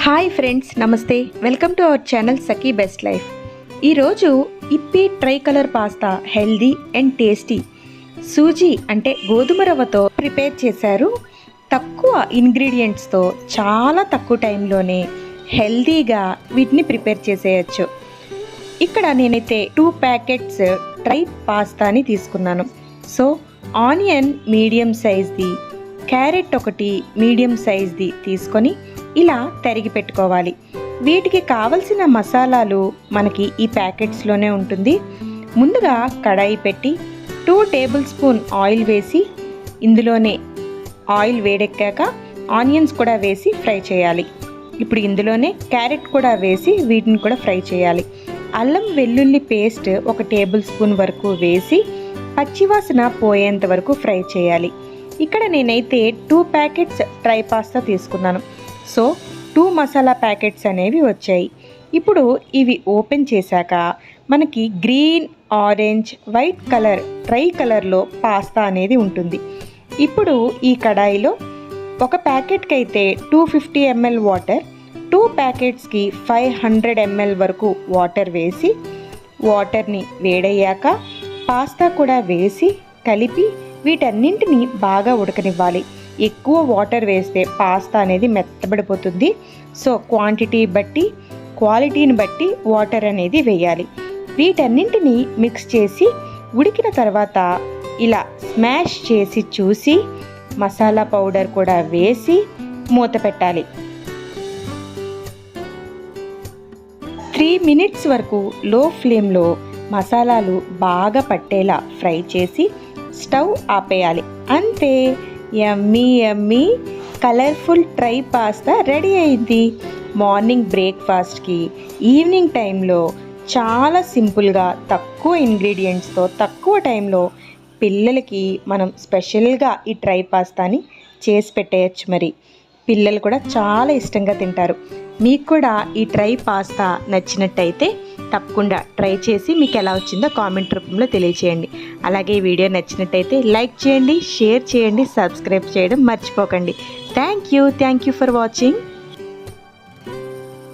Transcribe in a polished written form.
Hi friends, నమస్తే. Welcome to our channel Sakhi best life. ఈరోజు ఇప్పి tricolour pasta healthy and tasty sooji అంటే గోధుమ రవ్వతో ప్రిపేర్ చేశారు. తక్కువ ఇంగ్రీడియంట్స్తో చాలా తక్కువ టైంలోనే హెల్దీగా వీటిని ప్రిపేర్ చేసేయచ్చు. ఇక్కడ నేనైతే 2 ప్యాకెట్స్ ట్రై పాస్తాని తీసుకున్నాను. సో ఆనియన్ మీడియం సైజ్ది, క్యారెట్ ఒకటి మీడియం సైజ్ది తీసుకొని ఇలా తరిగి పెట్టుకోవాలి. వీటికి కావలసిన మసాలాలు మనకి ఈ ప్యాకెట్స్లోనే ఉంటుంది. ముందుగా కడాయి పెట్టి 2 టేబుల్ స్పూన్ ఆయిల్ వేసి ఇందులోనే ఆయిల్ వేడెక్కాక ఆనియన్స్ కూడా వేసి ఫ్రై చేయాలి. ఇప్పుడు ఇందులోనే క్యారెట్ కూడా వేసి వీటిని కూడా ఫ్రై చేయాలి. అల్లం వెల్లుల్లి పేస్ట్ 1 టేబుల్ స్పూన్ వరకు వేసి పచ్చివాసన పోయేంత వరకు ఫ్రై చేయాలి. ఇక్కడ నేనైతే 2 ప్యాకెట్స్ ట్రై పాస్తా తీసుకున్నాను. సో 2 మసాలా ప్యాకెట్స్ అనేవి వచ్చాయి. ఇప్పుడు ఇవి ఓపెన్ చేశాక మనకి green, orange, white colour try కలర్లో పాస్తా అనేది ఉంటుంది. ఇప్పుడు ఈ కడాయిలో 1 ప్యాకెట్కి అయితే 250 ml వాటర్, 2 ప్యాకెట్స్కి 500 ml వరకు వాటర్ వేసి వాటర్ని వేడయ్యాక పాస్తా కూడా వేసి కలిపి వీటన్నింటినీ బాగా ఉడకనివ్వాలి. ఎక్కువ వాటర్ వేస్తే పాస్తా అనేది మెత్తబడిపోతుంది. సో క్వాంటిటీ బట్టి, క్వాలిటీని బట్టి వాటర్ అనేది వేయాలి. వీటన్నింటినీ మిక్స్ చేసి ఉడికిన తర్వాత ఇలా స్మాష్ చేసి చూసి మసాలా పౌడర్ కూడా వేసి మూత పెట్టాలి. 3 మినిట్స్ వరకు లో ఫ్లేమ్లో మసాలాలు బాగా పట్టేలా ఫ్రై చేసి స్టవ్ ఆపేయాలి. అంతే, యమ్మీ యమ్మీ కలర్ఫుల్ ట్రై పాస్తా రెడీ అయింది. మార్నింగ్ బ్రేక్ఫాస్ట్కి, ఈవినింగ్ టైంలో చాలా సింపుల్గా తక్కువ ఇంగ్రీడియంట్స్తో తక్కువ టైంలో పిల్లలకి మనం స్పెషల్గా ఈ ట్రై పాస్తాని చేసి పెట్టేయచ్చు. మరి పిల్లలు కూడా చాలా ఇష్టంగా తింటారు. మీకు కూడా ఈ ట్రై పాస్తా నచ్చినట్టయితే తప్పకుండా ట్రై చేసి మీకు ఎలా వచ్చిందో కామెంట్ రూపంలో తెలియచేయండి. అలాగే ఈ వీడియో నచ్చినట్టయితే లైక్ చేయండి, షేర్ చేయండి, సబ్స్క్రైబ్ చేయడం మర్చిపోకండి. Thank you for watching.